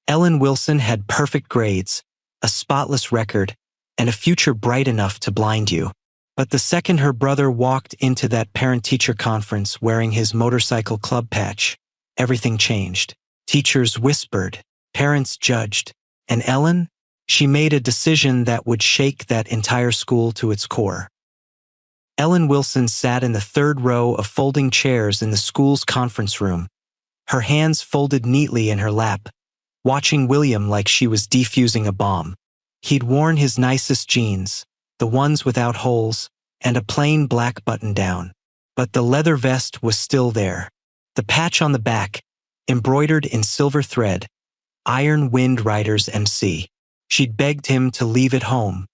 Ellen Wilson had perfect grades, a spotless record, and a future bright enough to blind you. But the second her brother walked into that parent-teacher conference wearing his motorcycle club patch, everything changed. Teachers whispered, parents judged, and Ellen? She made a decision that would shake that entire school to its core. Ellen Wilson sat in the third row of folding chairs in the school's conference room, her hands folded neatly in her lap, watching William like she was defusing a bomb. He'd worn his nicest jeans, the ones without holes, and a plain black button-down. But the leather vest was still there. The patch on the back, embroidered in silver thread, Iron Wind Riders MC. She'd begged him to leave it home.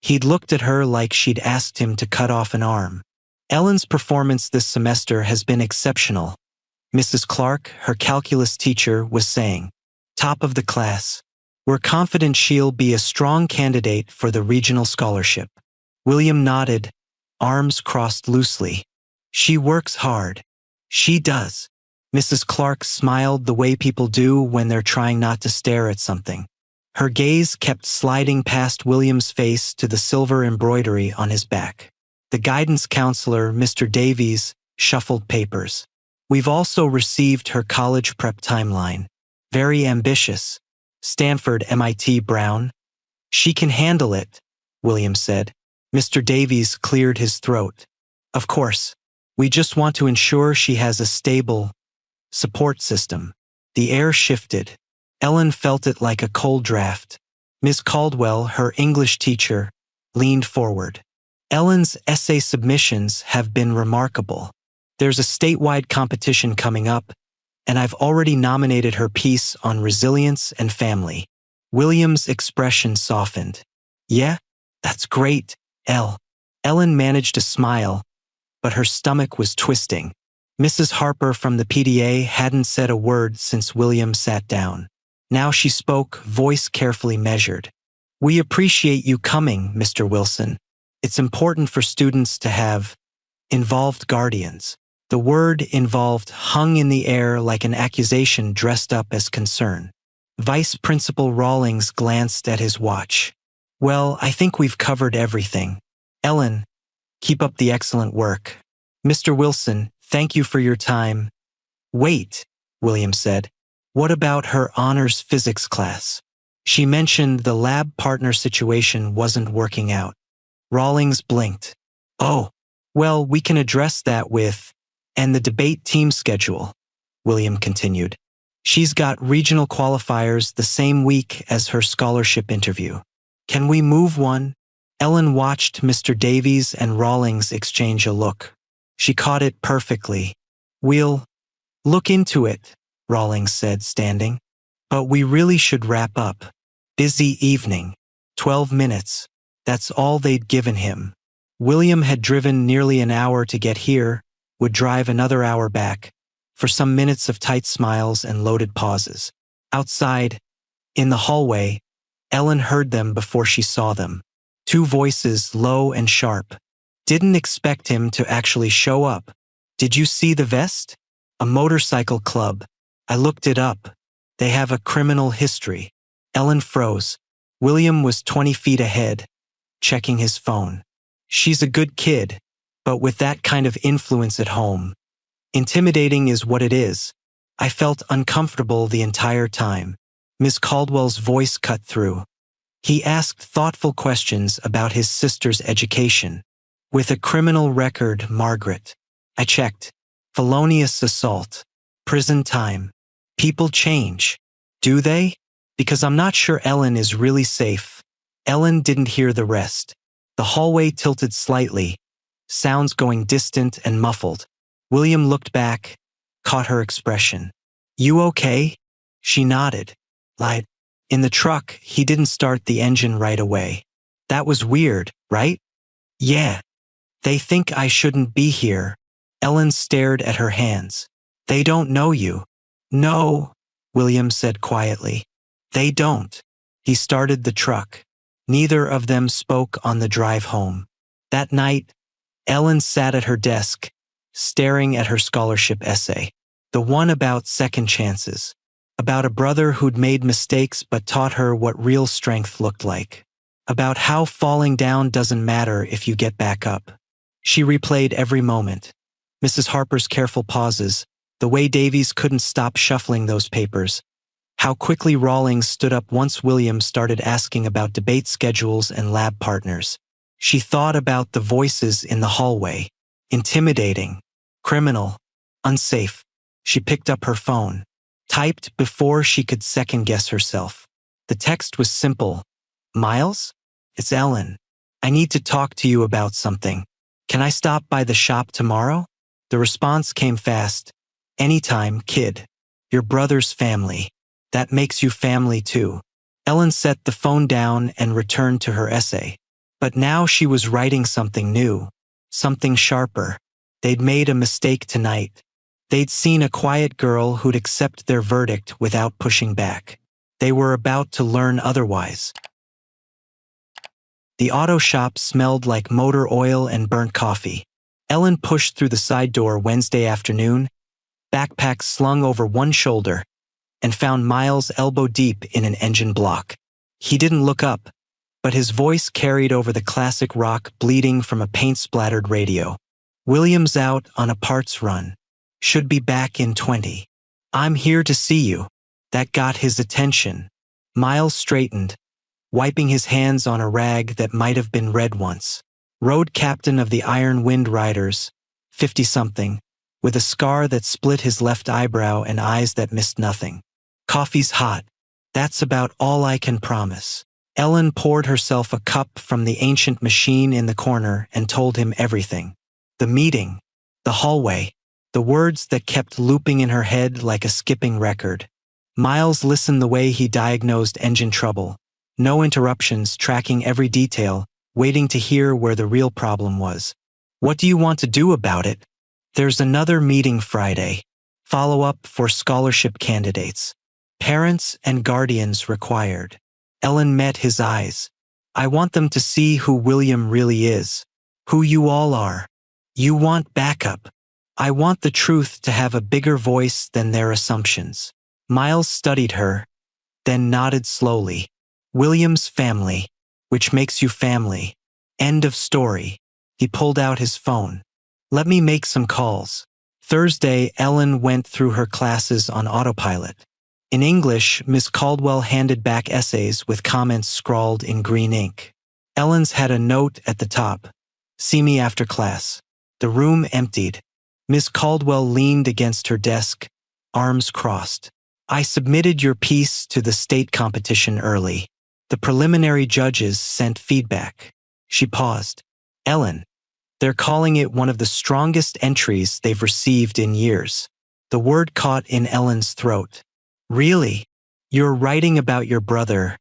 He'd looked at her like she'd asked him to cut off an arm. Ellen's performance this semester has been exceptional. Mrs. Clark, her calculus teacher, was saying, top of the class. We're confident she'll be a strong candidate for the regional scholarship. William nodded, arms crossed loosely. She works hard. She does. Mrs. Clark smiled the way people do when they're trying not to stare at something. Her gaze kept sliding past William's face to the silver embroidery on his back. The guidance counselor, Mr. Davies, shuffled papers. We've also received her college prep timeline. Very ambitious. Stanford, MIT, Brown. She can handle it, William said. Mr. Davies cleared his throat. Of course. We just want to ensure she has a stable support system. The air shifted. Ellen felt it like a cold draft. Miss Caldwell, her English teacher, leaned forward. Ellen's essay submissions have been remarkable. There's a statewide competition coming up, and I've already nominated her piece on resilience and family. William's expression softened. Yeah, that's great, Elle. Ellen managed a smile, but her stomach was twisting. Mrs. Harper from the PDA hadn't said a word since William sat down. Now she spoke, voice carefully measured. We appreciate you coming, Mr. Wilson. It's important for students to have involved guardians. The word involved hung in the air like an accusation dressed up as concern. Vice Principal Rawlings glanced at his watch. Well, I think we've covered everything. Ellen, keep up the excellent work. Mr. Wilson, thank you for your time. Wait, William said. What about her honors physics class? She mentioned the lab partner situation wasn't working out. Rawlings blinked. Oh, well, we can address that with, and the debate team schedule, William continued. She's got regional qualifiers the same week as her scholarship interview. Can we move one? Ellen watched Mr. Davies and Rawlings exchange a look. She caught it perfectly. We'll look into it, Rawlings said, standing. But we really should wrap up. Busy evening. 12 minutes. That's all they'd given him. William had driven nearly an hour to get here, would drive another hour back, for some minutes of tight smiles and loaded pauses. Outside, in the hallway, Ellen heard them before she saw them. Two voices, low and sharp. Didn't expect him to actually show up. Did you see the vest? A motorcycle club. I looked it up. They have a criminal history. Ellen froze. William was 20 feet ahead, checking his phone. She's a good kid, but with that kind of influence at home. Intimidating is what it is. I felt uncomfortable the entire time. Miss Caldwell's voice cut through. He asked thoughtful questions about his sister's education. With a criminal record, Margaret. I checked. Felonious assault. Prison time. People change. Do they? Because I'm not sure Ellen is really safe. Ellen didn't hear the rest. The hallway tilted slightly, sounds going distant and muffled. William looked back, caught her expression. You okay? She nodded. Lied. In the truck, he didn't start the engine right away. That was weird, right? Yeah. They think I shouldn't be here. Ellen stared at her hands. They don't know you. No, William said quietly. They don't. He started the truck. Neither of them spoke on the drive home. That night, Ellen sat at her desk, staring at her scholarship essay, the one about second chances. About a brother who'd made mistakes but taught her what real strength looked like. About how falling down doesn't matter if you get back up. She replayed every moment. Mrs. Harper's careful pauses, the way Davies couldn't stop shuffling those papers, how quickly Rawlings stood up once William started asking about debate schedules and lab partners. She thought about the voices in the hallway. Intimidating, criminal, unsafe. She picked up her phone. Typed before she could second-guess herself. The text was simple. Miles? It's Ellen. I need to talk to you about something. Can I stop by the shop tomorrow? The response came fast. Anytime, kid. Your brother's family. That makes you family too. Ellen set the phone down and returned to her essay. But now she was writing something new. Something sharper. They'd made a mistake tonight. They'd seen a quiet girl who'd accept their verdict without pushing back. They were about to learn otherwise. The auto shop smelled like motor oil and burnt coffee. Ellen pushed through the side door Wednesday afternoon, backpack slung over one shoulder, and found Miles elbow deep in an engine block. He didn't look up, but his voice carried over the classic rock bleeding from a paint-splattered radio. William's out on a parts run. Should be back in 20. I'm here to see you. That got his attention. Miles straightened, wiping his hands on a rag that might have been red once. Road captain of the Iron Wind Riders, 50-something, with a scar that split his left eyebrow and eyes that missed nothing. Coffee's hot. That's about all I can promise. Ellen poured herself a cup from the ancient machine in the corner and told him everything. The meeting, the hallway, the words that kept looping in her head like a skipping record. Miles listened the way he diagnosed engine trouble. No interruptions, tracking every detail, waiting to hear where the real problem was. What do you want to do about it? There's another meeting Friday. Follow-up for scholarship candidates. Parents and guardians required. Ellen met his eyes. I want them to see who William really is. Who you all are. You want backup. I want the truth to have a bigger voice than their assumptions. Miles studied her, then nodded slowly. William's family, which makes you family. End of story. He pulled out his phone. Let me make some calls. Thursday, Ellen went through her classes on autopilot. In English, Miss Caldwell handed back essays with comments scrawled in green ink. Ellen's had a note at the top. See me after class. The room emptied. Miss Caldwell leaned against her desk, arms crossed. I submitted your piece to the state competition early. The preliminary judges sent feedback. She paused. Ellen, they're calling it one of the strongest entries they've received in years. The word caught in Ellen's throat. Really? You're writing about your brother.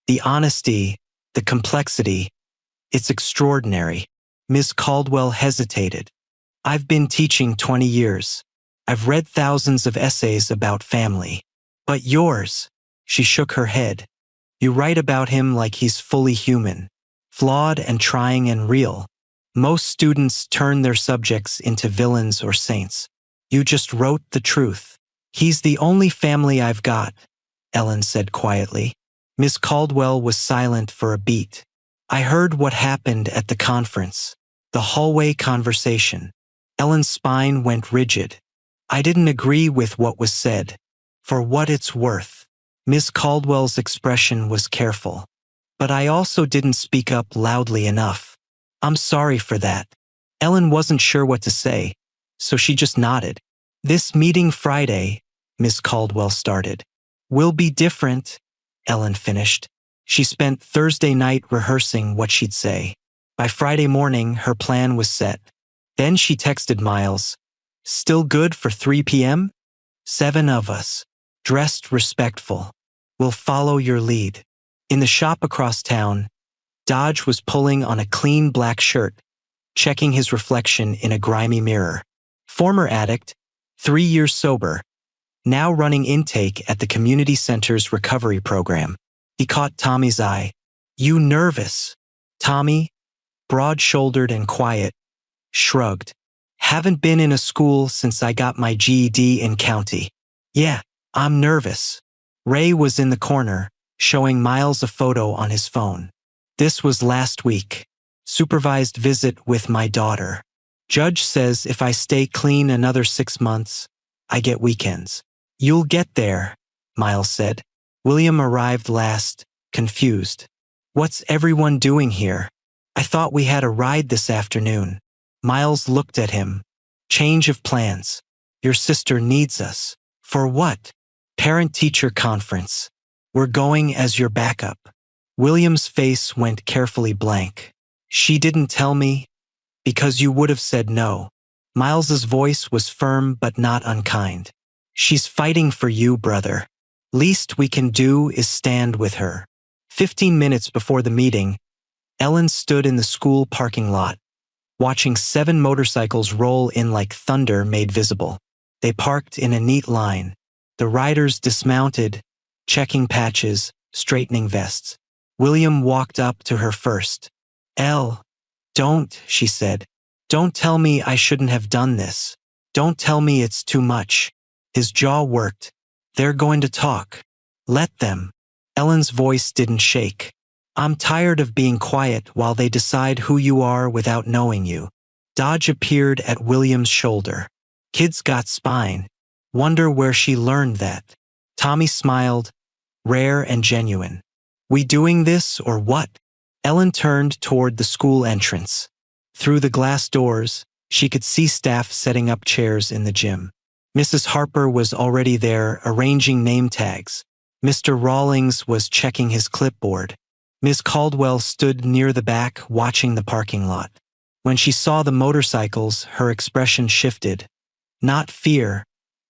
The honesty, the complexity. It's extraordinary. Miss Caldwell hesitated. I've been teaching 20 years. I've read thousands of essays about family. But yours, she shook her head. You write about him like he's fully human, flawed and trying and real. Most students turn their subjects into villains or saints. You just wrote the truth. He's the only family I've got, Ellen said quietly. Miss Caldwell was silent for a beat. I heard what happened at the conference, the hallway conversation. Ellen's spine went rigid. I didn't agree with what was said. For what it's worth. Miss Caldwell's expression was careful. But I also didn't speak up loudly enough. I'm sorry for that. Ellen wasn't sure what to say, so she just nodded. This meeting Friday, Miss Caldwell started. Will be different, Ellen finished. She spent Thursday night rehearsing what she'd say. By Friday morning, her plan was set. Then she texted Miles. Still good for 3 p.m.? 7 of us. Dressed respectful. We'll follow your lead. In the shop across town, Dodge was pulling on a clean black shirt, checking his reflection in a grimy mirror. Former addict, 3 years sober, now running intake at the community center's recovery program. He caught Tommy's eye. You nervous? Tommy, broad-shouldered and quiet, shrugged. Haven't been in a school since I got my GED in county. Yeah, I'm nervous. Ray was in the corner, showing Miles a photo on his phone. This was last week. Supervised visit with my daughter. Judge says if I stay clean another 6 months, I get weekends. You'll get there, Miles said. William arrived last, confused. What's everyone doing here? I thought we had a ride this afternoon. Miles looked at him. Change of plans. Your sister needs us. For what? Parent-teacher conference. We're going as your backup. William's face went carefully blank. She didn't tell me, because you would have said no. Miles's voice was firm but not unkind. She's fighting for you, brother. Least we can do is stand with her. 15 minutes before the meeting, Ellen stood in the school parking lot, watching 7 motorcycles roll in like thunder made visible. They parked in a neat line. The riders dismounted, checking patches, straightening vests. William walked up to her first. Don't, she said. Don't tell me I shouldn't have done this. Don't tell me it's too much. His jaw worked. They're going to talk. Let them. Ellen's voice didn't shake. I'm tired of being quiet while they decide who you are without knowing you. Dodge appeared at William's shoulder. Kid's got spine. Wonder where she learned that. Tommy smiled, rare and genuine. We doing this or what? Ellen turned toward the school entrance. Through the glass doors, she could see staff setting up chairs in the gym. Mrs. Harper was already there, arranging name tags. Mr. Rawlings was checking his clipboard. Ms. Caldwell stood near the back, watching the parking lot. When she saw the motorcycles, her expression shifted. Not fear,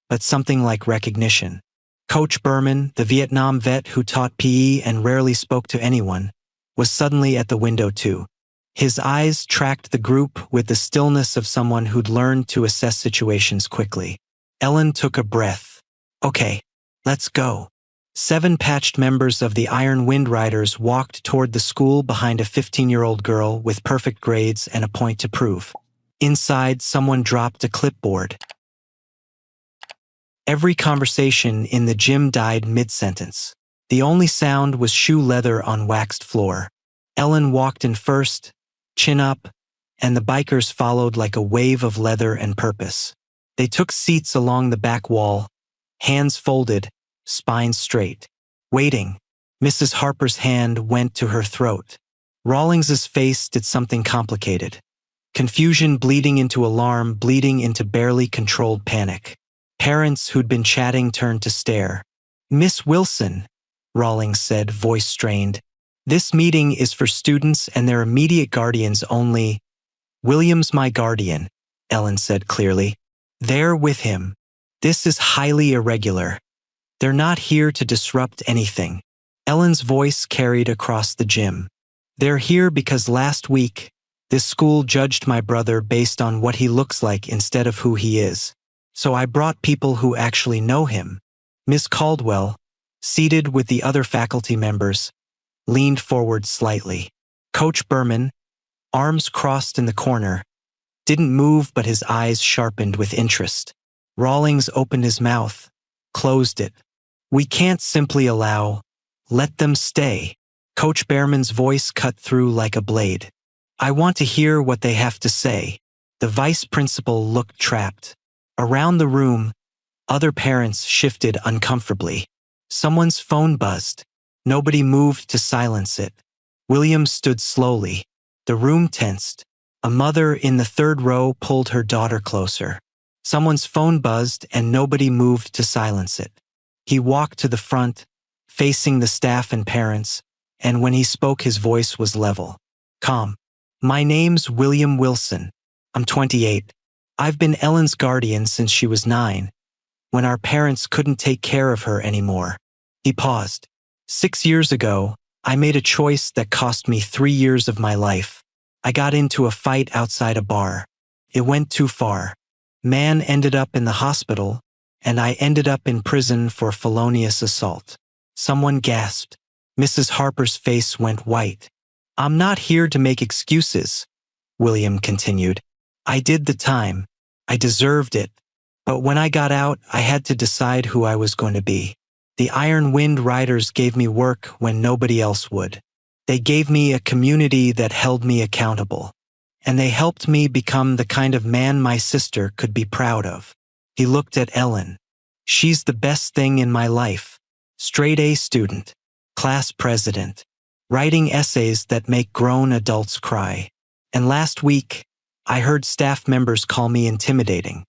but something like recognition. Coach Berman, the Vietnam vet who taught PE and rarely spoke to anyone, was suddenly at the window too. His eyes tracked the group with the stillness of someone who'd learned to assess situations quickly. Ellen took a breath. Okay, let's go. 7 patched members of the Iron Wind Riders walked toward the school behind a 15-year-old girl with perfect grades and a point to prove. Inside, someone dropped a clipboard. Every conversation in the gym died mid-sentence. The only sound was shoe leather on waxed floor. Ellen walked in first, chin up, and the bikers followed like a wave of leather and purpose. They took seats along the back wall, hands folded, spines straight. Waiting. Mrs. Harper's hand went to her throat. Rawlings's face did something complicated. Confusion bleeding into alarm, bleeding into barely controlled panic. Parents who'd been chatting turned to stare. Miss Wilson, Rawlings said, voice strained. This meeting is for students and their immediate guardians only. William's my guardian, Ellen said clearly. They're with him. This is highly irregular. They're not here to disrupt anything. Ellen's voice carried across the gym. They're here because last week, this school judged my brother based on what he looks like instead of who he is. So I brought people who actually know him. Miss Caldwell, seated with the other faculty members, leaned forward slightly. Coach Berman, arms crossed in the corner, didn't move but his eyes sharpened with interest. Rawlings opened his mouth, closed it. We can't simply let them stay. Coach Behrman's voice cut through like a blade. I want to hear what they have to say. The vice principal looked trapped. Around the room, other parents shifted uncomfortably. Someone's phone buzzed. Nobody moved to silence it. William stood slowly. The room tensed. A mother in the 3rd row pulled her daughter closer. Someone's phone buzzed and nobody moved to silence it. He walked to the front, facing the staff and parents, and when he spoke his voice was level. Calm. My name's William Wilson. I'm 28. I've been Ellen's guardian since she was 9, when our parents couldn't take care of her anymore. He paused. 6 years ago, I made a choice that cost me 3 years of my life. I got into a fight outside a bar. It went too far. Man ended up in the hospital, and I ended up in prison for felonious assault. Someone gasped. Mrs. Harper's face went white. I'm not here to make excuses, William continued. I did the time. I deserved it. But when I got out, I had to decide who I was going to be. The Iron Wind Riders gave me work when nobody else would. They gave me a community that held me accountable. And they helped me become the kind of man my sister could be proud of. He looked at Ellen. She's the best thing in my life. Straight A student. Class president. Writing essays that make grown adults cry. And last week, I heard staff members call me intimidating.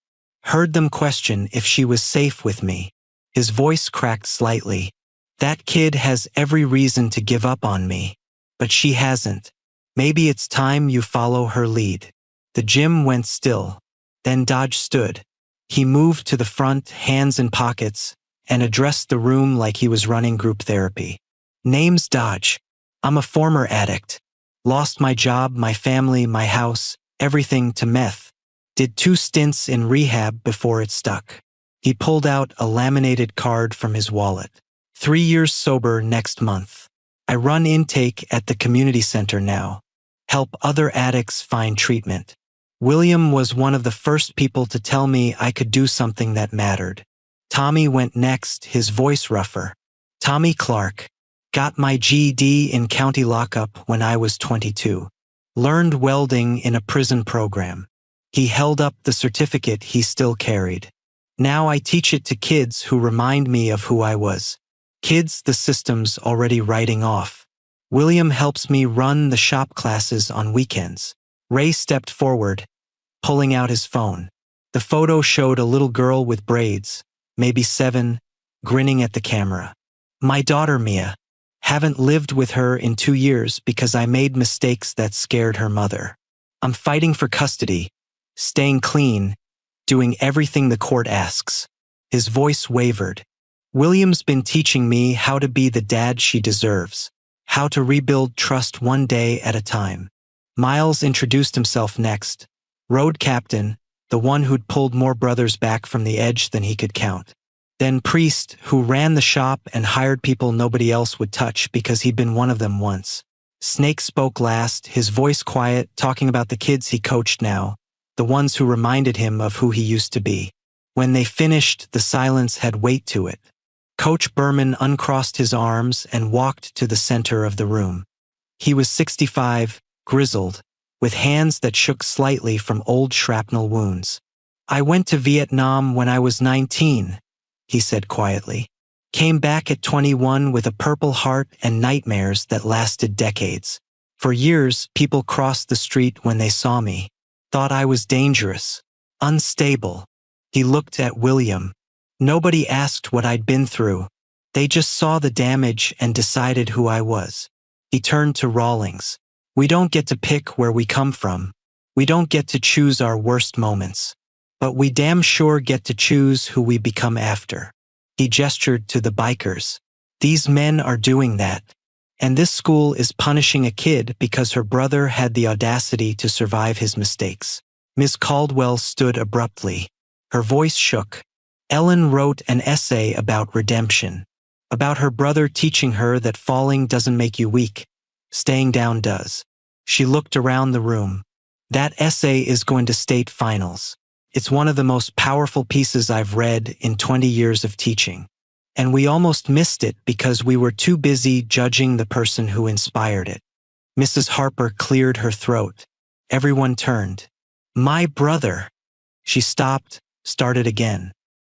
Heard them question if she was safe with me. His voice cracked slightly. That kid has every reason to give up on me. But she hasn't. Maybe it's time you follow her lead. The gym went still. Then Dodge stood. He moved to the front, hands in pockets, and addressed the room like he was running group therapy. Name's Dodge. I'm a former addict. Lost my job, my family, my house, everything to meth. Did 2 stints in rehab before it stuck. He pulled out a laminated card from his wallet. 3 years sober next month. I run intake at the community center now. Help other addicts find treatment. William was one of the first people to tell me I could do something that mattered. Tommy went next, his voice rougher. Tommy Clark. Got my GED in county lockup when I was 22. Learned welding in a prison program. He held up the certificate he still carried. Now I teach it to kids who remind me of who I was. Kids the system's already writing off. William helps me run the shop classes on weekends. Ray stepped forward, pulling out his phone. The photo showed a little girl with braids, maybe 7, grinning at the camera. My daughter Mia. Haven't lived with her in 2 years because I made mistakes that scared her mother. I'm fighting for custody, staying clean, doing everything the court asks. His voice wavered. William's been teaching me how to be the dad she deserves, how to rebuild trust one day at a time. Miles introduced himself next. Road captain, the one who'd pulled more brothers back from the edge than he could count. Then Priest, who ran the shop and hired people nobody else would touch because he'd been one of them once. Snake spoke last, his voice quiet, talking about the kids he coached now, the ones who reminded him of who he used to be. When they finished, the silence had weight to it. Coach Berman uncrossed his arms and walked to the center of the room. He was 65, grizzled, with hands that shook slightly from old shrapnel wounds. I went to Vietnam when I was 19. He said quietly. Came back at 21 with a purple heart and nightmares that lasted decades. For years, people crossed the street when they saw me. Thought I was dangerous. Unstable. He looked at William. Nobody asked what I'd been through. They just saw the damage and decided who I was. He turned to Rawlings. We don't get to pick where we come from. We don't get to choose our worst moments. But we damn sure get to choose who we become after. He gestured to the bikers. These men are doing that. And this school is punishing a kid because her brother had the audacity to survive his mistakes. Miss Caldwell stood abruptly. Her voice shook. Ellen wrote an essay about redemption. About her brother teaching her that falling doesn't make you weak. Staying down does. She looked around the room. That essay is going to state finals. It's one of the most powerful pieces I've read in 20 years of teaching. And we almost missed it because we were too busy judging the person who inspired it. Mrs. Harper cleared her throat. Everyone turned. My brother. She stopped, started again.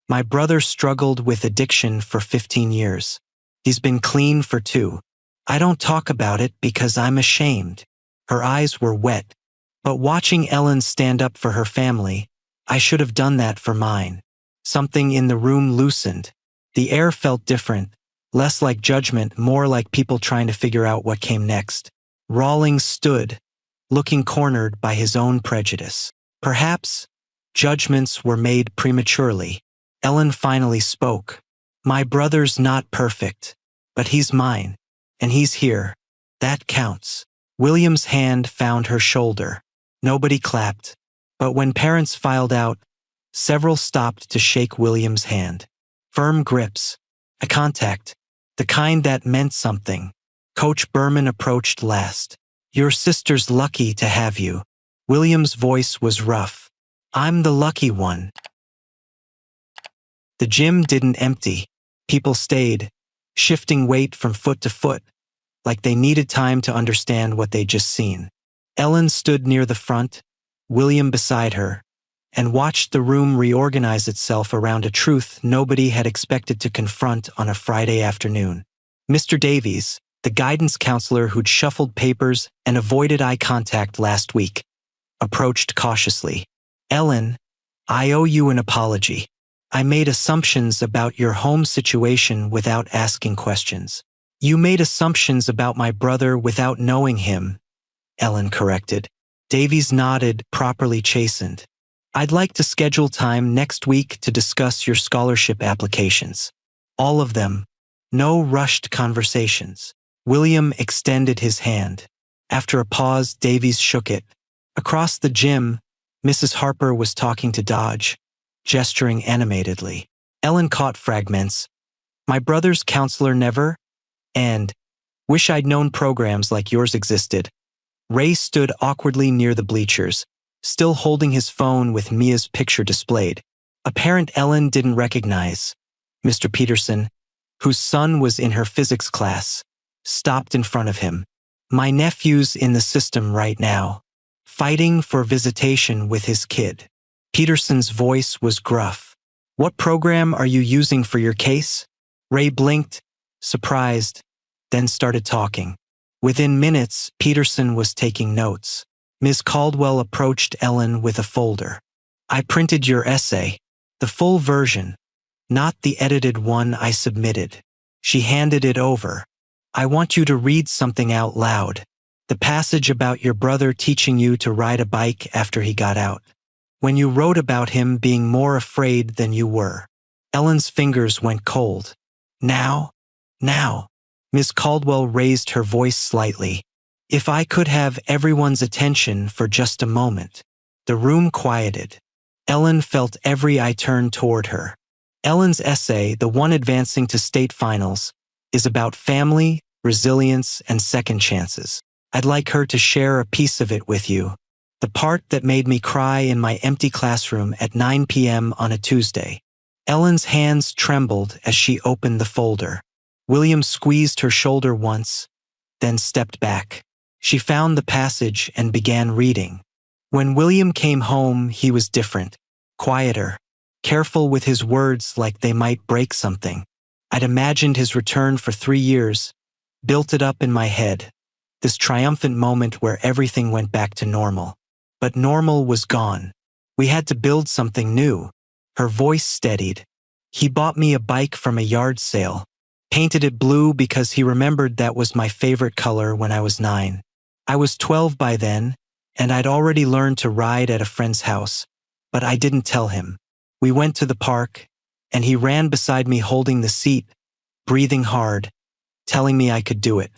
My brother struggled with addiction for 15 years. He's been clean for 2. I don't talk about it because I'm ashamed. Her eyes were wet. But watching Ellen stand up for her family, I should have done that for mine. Something in the room loosened. The air felt different, less like judgment, more like people trying to figure out what came next. Rawlings stood, looking cornered by his own prejudice. Perhaps judgments were made prematurely. Ellen finally spoke. My brother's not perfect, but he's mine, and he's here. That counts. William's hand found her shoulder. Nobody clapped. But when parents filed out, several stopped to shake William's hand. Firm grips. A contact. The kind that meant something. Coach Berman approached last. Your sister's lucky to have you. William's voice was rough. I'm the lucky one. The gym didn't empty. People stayed, shifting weight from foot to foot, like they needed time to understand what they'd just seen. Ellen stood near the front, William beside her, and watched the room reorganize itself around a truth nobody had expected to confront on a Friday afternoon. Mr. Davies, the guidance counselor who'd shuffled papers and avoided eye contact last week, approached cautiously. Ellen, I owe you an apology. I made assumptions about your home situation without asking questions. You made assumptions about my brother without knowing him, Ellen corrected. Davies nodded, properly chastened. I'd like to schedule time next week to discuss your scholarship applications. All of them. No rushed conversations. William extended his hand. After a pause, Davies shook it. Across the gym, Mrs. Harper was talking to Dodge, gesturing animatedly. Ellen caught fragments. My brother's counselor never, and wish I'd known programs like yours existed. Ray stood awkwardly near the bleachers, still holding his phone with Mia's picture displayed. A parent Ellen didn't recognize, Mr. Peterson, whose son was in her physics class, stopped in front of him. My nephew's in the system right now, fighting for visitation with his kid. Peterson's voice was gruff. What program are you using for your case? Ray blinked, surprised, then started talking. Within minutes, Peterson was taking notes. Ms. Caldwell approached Ellen with a folder. I printed your essay, the full version, not the edited one I submitted. She handed it over. I want you to read something out loud. The passage about your brother teaching you to ride a bike after he got out. When you wrote about him being more afraid than you were. Ellen's fingers went cold. Now. Miss Caldwell raised her voice slightly. If I could have everyone's attention for just a moment. The room quieted. Ellen felt every eye turn toward her. Ellen's essay, the one advancing to state finals, is about family, resilience, and second chances. I'd like her to share a piece of it with you. The part that made me cry in my empty classroom at 9 p.m. on a Tuesday. Ellen's hands trembled as she opened the folder. William squeezed her shoulder once, then stepped back. She found the passage and began reading. When William came home, he was different, quieter, careful with his words like they might break something. I'd imagined his return for 3 years, built it up in my head, this triumphant moment where everything went back to normal. But normal was gone. We had to build something new. Her voice steadied. He bought me a bike from a yard sale, painted it blue because he remembered that was my favorite color when I was 9. I was 12 by then, and I'd already learned to ride at a friend's house, but I didn't tell him. We went to the park, and he ran beside me holding the seat, breathing hard, telling me I could do it.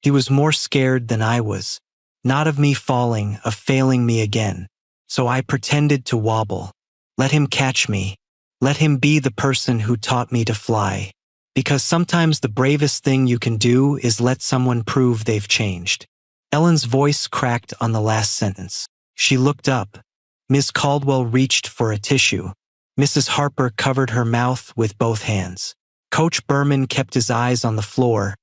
He was more scared than I was, not of me falling, of failing me again. So I pretended to wobble. Let him catch me. Let him be the person who taught me to fly. Because sometimes the bravest thing you can do is let someone prove they've changed. Ellen's voice cracked on the last sentence. She looked up. Miss Caldwell reached for a tissue. Mrs. Harper covered her mouth with both hands. Coach Berman kept his eyes on the floor,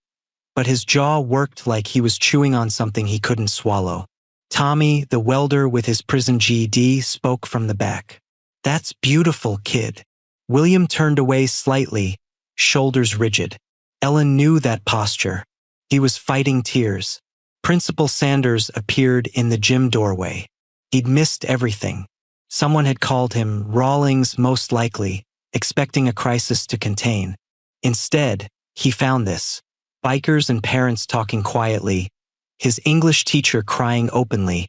but his jaw worked like he was chewing on something he couldn't swallow. Tommy, the welder with his prison GED, spoke from the back. That's beautiful, kid. William turned away slightly, shoulders rigid. Ellen knew that posture. He was fighting tears. Principal Sanders appeared in the gym doorway. He'd missed everything. Someone had called him Rawlings, most likely, expecting a crisis to contain. Instead, he found this. Bikers and parents talking quietly, his English teacher crying openly,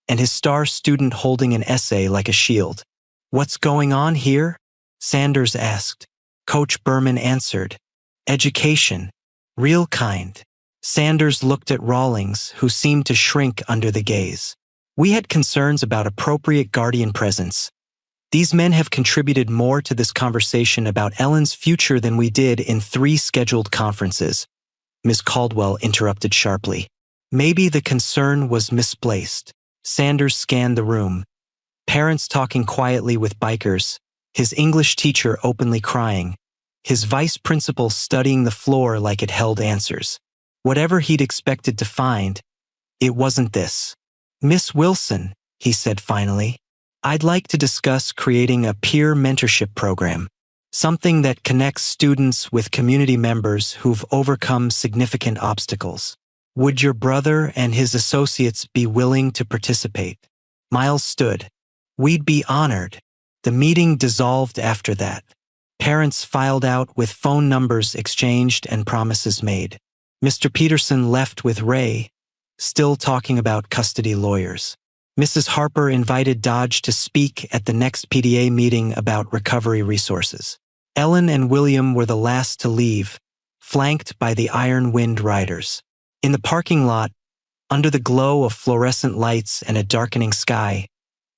and his star student holding an essay like a shield. What's going on here? Sanders asked. Coach Berman answered. Education. Real kind. Sanders looked at Rawlings, who seemed to shrink under the gaze. We had concerns about appropriate guardian presence. These men have contributed more to this conversation about Ellen's future than we did in 3 scheduled conferences. Miss Caldwell interrupted sharply. Maybe the concern was misplaced. Sanders scanned the room. Parents talking quietly with bikers, his English teacher openly crying, his vice principal studying the floor like it held answers. Whatever he'd expected to find, it wasn't this. "Miss Wilson," he said finally, "I'd like to discuss creating a peer mentorship program, something that connects students with community members who've overcome significant obstacles. Would your brother and his associates be willing to participate?" Miles stood. "We'd be honored." The meeting dissolved after that. Parents filed out with phone numbers exchanged and promises made. Mr. Peterson left with Ray, still talking about custody lawyers. Mrs. Harper invited Dodge to speak at the next PTA meeting about recovery resources. Ellen and William were the last to leave, flanked by the Iron Wind riders. In the parking lot, under the glow of fluorescent lights and a darkening sky,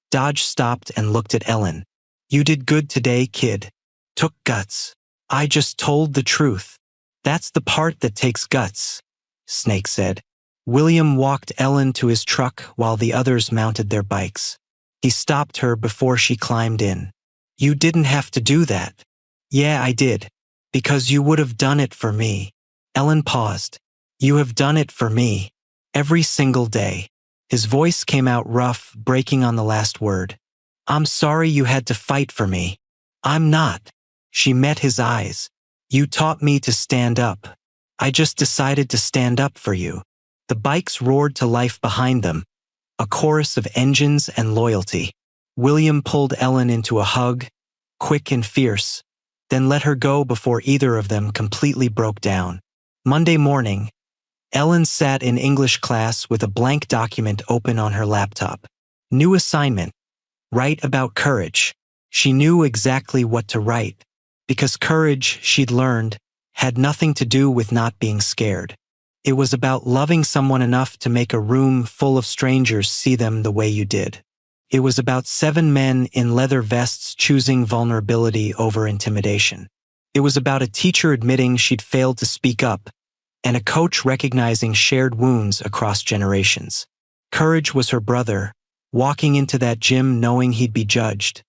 Dodge stopped and looked at Ellen. "You did good today, kid. Took guts." "I just told the truth. That's the part that takes guts," Snake said. William walked Ellen to his truck while the others mounted their bikes. He stopped her before she climbed in. "You didn't have to do that." "Yeah, I did. Because you would have done it for me." Ellen paused. "You have done it for me. Every single day." His voice came out rough, breaking on the last word. "I'm sorry you had to fight for me." "I'm not." She met his eyes. "You taught me to stand up. I just decided to stand up for you." The bikes roared to life behind them, a chorus of engines and loyalty. William pulled Ellen into a hug, quick and fierce, then let her go before either of them completely broke down. Monday morning, Ellen sat in English class with a blank document open on her laptop. New assignment: write about courage. She knew exactly what to write, because courage, she'd learned, had nothing to do with not being scared. It was about loving someone enough to make a room full of strangers see them the way you did. It was about 7 men in leather vests choosing vulnerability over intimidation. It was about a teacher admitting she'd failed to speak up, and a coach recognizing shared wounds across generations. Courage was her brother, walking into that gym knowing he'd be judged,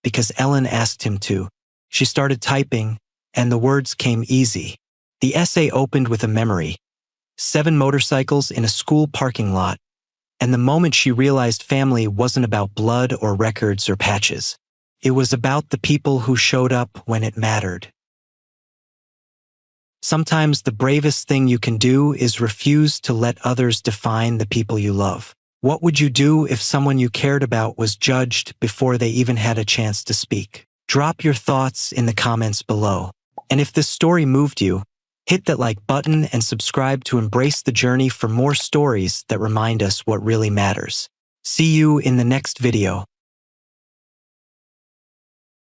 because Ellen asked him to. She started typing, and the words came easy. The essay opened with a memory: 7 motorcycles in a school parking lot, and the moment she realized family wasn't about blood or records or patches. It was about the people who showed up when it mattered. Sometimes the bravest thing you can do is refuse to let others define the people you love. What would you do if someone you cared about was judged before they even had a chance to speak? Drop your thoughts in the comments below. And if this story moved you, hit that like button and subscribe to embrace the journey for more stories that remind us what really matters. See you in the next video.